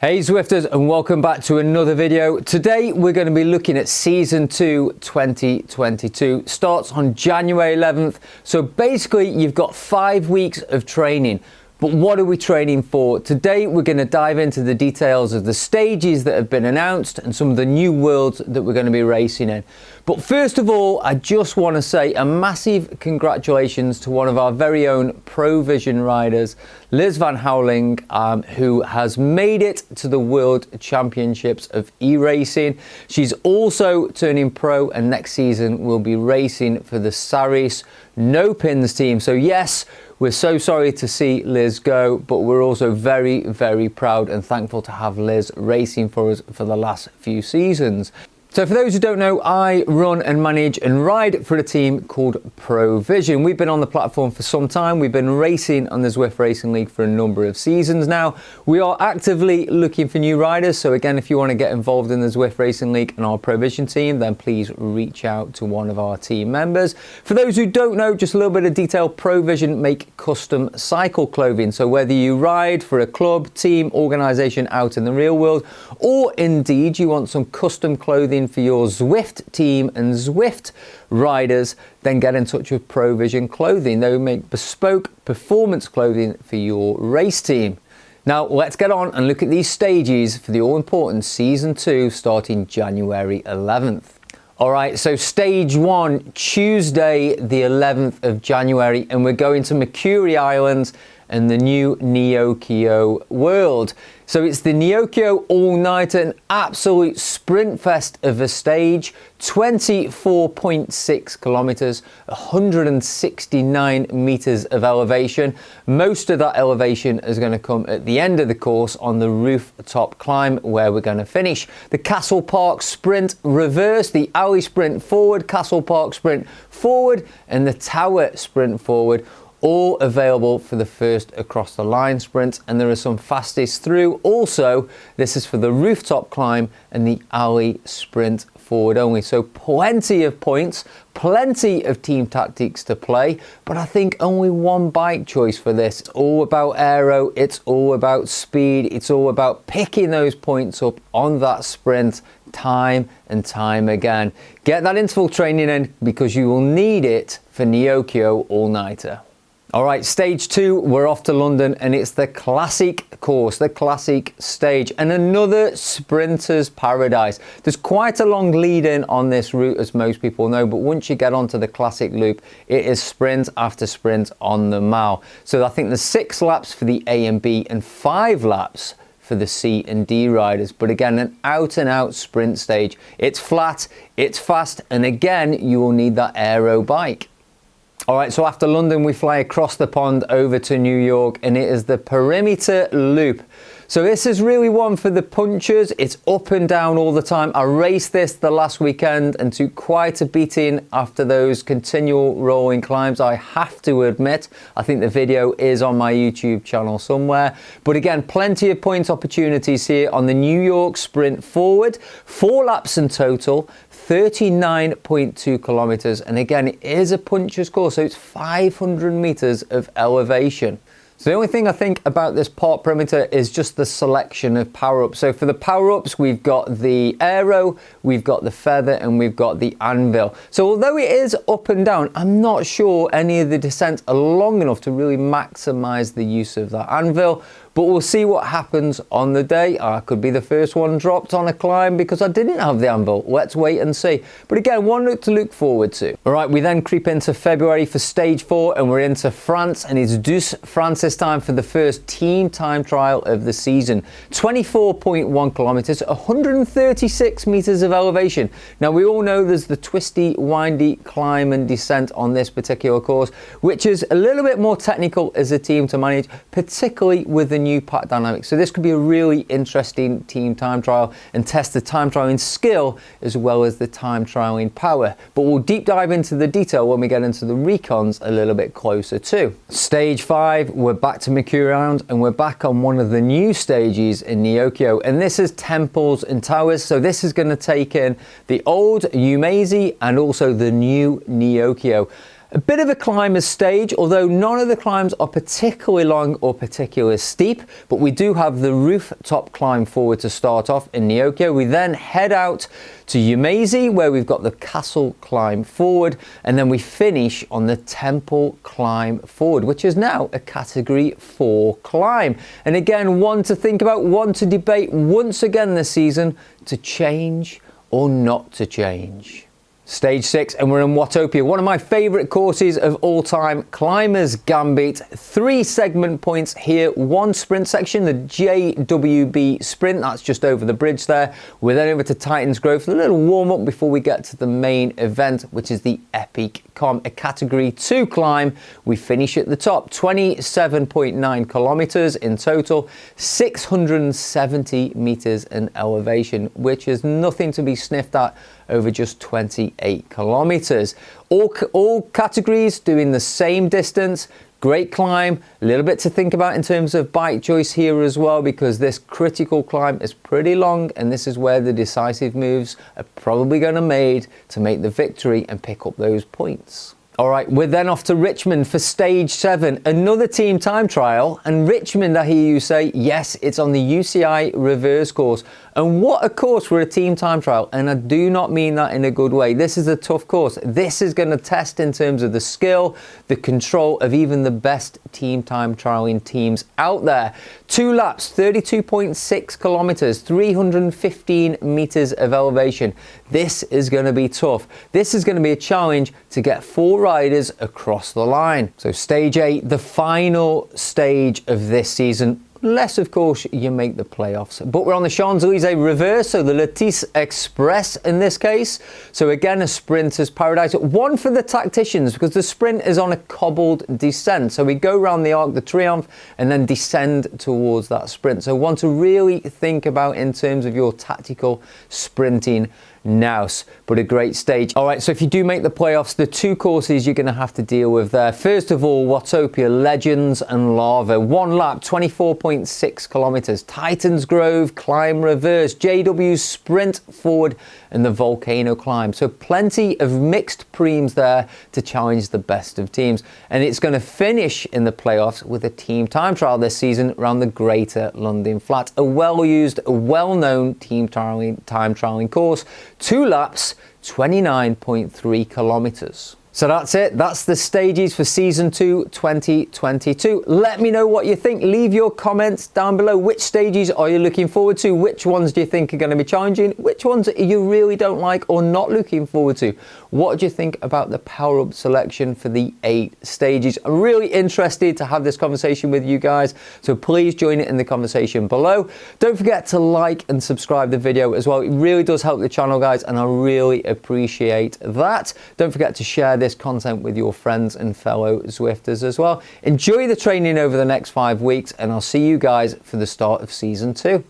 Hey Zwifters, and welcome back to another video. Today we're going to be looking at Season 2 2022. Starts on January 11th. So basically you've got 5 weeks of training. But what are we training for? Today we're going to dive into the details of the stages that have been announced and some of the new worlds that we're going to be racing in. But first of all, I just want to say a massive congratulations to one of our very own Provision riders, Liz Van Houweling, who has made it to the World Championships of e-racing. She's also turning pro, and next season will be racing for the Saris No Pins team. So yes, we're so sorry to see Liz go, but we're also very, very proud and thankful to have Liz racing for us for the last few seasons. So for those who don't know, I run and manage and ride for a team called Provision. We've been on the platform for some time. We've been racing on the Zwift Racing League for a number of seasons now. We are actively looking for new riders. So again, if you want to get involved in the Zwift Racing League and our Provision team, then please reach out to one of our team members. For those who don't know, just a little bit of detail, Provision make custom cycle clothing. So whether you ride for a club, team, organization out in the real world, or indeed you want some custom clothing for your Zwift team and Zwift riders, then get in touch with Provision Clothing. They make bespoke performance clothing for your race team. Now let's get on and look at these stages for the all-important Season 2 starting January 11th. Alright, so stage 1, Tuesday the 11th of January, and we're going to Mercury Islands and the new Neokyo world. So it's the Neokyo all-nighter, an absolute sprint fest of a stage, 24.6 kilometers, 169 meters of elevation. Most of that elevation is going to come at the end of the course on the rooftop climb where we're going to finish. The Castle Park sprint reverse, the alley sprint forward, Castle Park sprint forward, and the tower sprint forward, all available for the first across the line sprint, and there are some fastest through. Also, this is for the rooftop climb and the alley sprint forward only. So plenty of points, plenty of team tactics to play, but I think only one bike choice for this. It's all about aero, it's all about speed, it's all about picking those points up on that sprint time and time again. Get that interval training in because you will need it for Neokyo all-nighter. All right, stage 2, we're off to London, and it's the classic course, the classic stage, and another sprinter's paradise. There's quite a long lead in on this route, as most people know, but once you get onto the classic loop, it is sprint after sprint on the mile. So I think there's 6 laps for the A and B and 5 laps for the C and D riders, but again, an out and out sprint stage. It's flat, it's fast, and again, you will need that aero bike. All right, so after London, we fly across the pond over to New York, and it is the Perimeter Loop. So this is really one for the punchers. It's up and down all the time. I raced this the last weekend and took quite a beating after those continual rolling climbs, I have to admit. I think the video is on my YouTube channel somewhere. But again, plenty of point opportunities here on the New York sprint forward. 4 laps in total, 39.2 kilometers. And again, it is a puncher's course, so it's 500 meters of elevation. So the only thing I think about this park perimeter is just the selection of power-ups. So for the power-ups, we've got the aero, we've got the feather, and we've got the anvil. So although it is up and down, I'm not sure any of the descents are long enough to really maximize the use of that anvil. But we'll see what happens on the day. I could be the first one dropped on a climb because I didn't have the anvil. Let's wait and see. But again, one to look forward to. All right, we then creep into February for stage 4, and we're into France, and it's Douce France this time for the first team time trial of the season. 24.1 kilometers, 136 meters of elevation. Now we all know there's the twisty, windy climb and descent on this particular course, which is a little bit more technical as a team to manage, particularly with the new pack dynamics. So this could be a really interesting team time trial and test the time trialing skill as well as the time trialing power. But we'll deep dive into the detail when we get into the recons a little bit closer too. Stage 5, we're back to Mercury Islands, and we're back on one of the new stages in Neokyo, and this is temples and towers. So this is going to take in the old Umezi and also the new Neokyo. A bit of a climber's stage, although none of the climbs are particularly long or particularly steep, but we do have the rooftop climb forward to start off in Neokyo. We then head out to Yumeiji, where we've got the castle climb forward, and then we finish on the temple climb forward, which is now a category 4 climb. And again, one to think about, one to debate once again this season, to change or not to change. Stage 6, and we're in Watopia, one of my favourite courses of all time, Climbers Gambit. 3 segment points here, 1 sprint section, the JWB sprint, that's just over the bridge there. We're then over to Titan's Grove for a little warm up before we get to the main event, which is the Epic Com, a category 2 climb. We finish at the top, 27.9 kilometres in total, 670 metres in elevation, which is nothing to be sniffed at over just 28 kilometers. All categories doing the same distance. Great climb, a little bit to think about in terms of bike choice here as well, because this critical climb is pretty long, and this is where the decisive moves are probably going to be made to make the victory and pick up those points. All right, we're then off to Richmond for stage 7, another team time trial. And Richmond, I hear you say, yes, it's on the UCI reverse course. And what a course for a team time trial. And I do not mean that in a good way. This is a tough course. This is going to test in terms of the skill, the control of even the best team time trialing teams out there. 2 laps, 32.6 kilometers, 315 meters of elevation. This is going to be tough. This is going to be a challenge to get 4 riders across the line. So stage 8, the final stage of this season, unless of course you make the playoffs. But we're on the Champs-Elysees reverse, so the Latisse Express in this case. So again, a sprinter's paradise. One for the tacticians, because the sprint is on a cobbled descent. So we go around the Arc de Triomphe and then descend towards that sprint. So one to really think about in terms of your tactical sprinting nous, but a great stage. All right, so if you do make the playoffs, the 2 courses you're going to have to deal with there. First of all, Watopia, Legends and Lava. 1 lap, 24.6 kilometers. Titan's Grove, climb reverse. JW sprint forward, and the volcano climb. So plenty of mixed preems there to challenge the best of teams. And it's going to finish in the playoffs with a team time trial this season around the Greater London Flat. A well-used, well-known time trialing course. 2 laps, 29.3 kilometers. So that's it. That's the stages for Season 2 2022. Let me know what you think. Leave your comments down below. Which stages are you looking forward to? Which ones do you think are going to be challenging? Which ones you really don't like or not looking forward to? What do you think about the power-up selection for the 8 stages? I'm really interested to have this conversation with you guys, so please join it in the conversation below. Don't forget to like and subscribe the video as well. It really does help the channel, guys, and I really appreciate that. Don't forget to share this content with your friends and fellow Zwifters as well. Enjoy the training over the next 5 weeks, and I'll see you guys for the start of Season 2.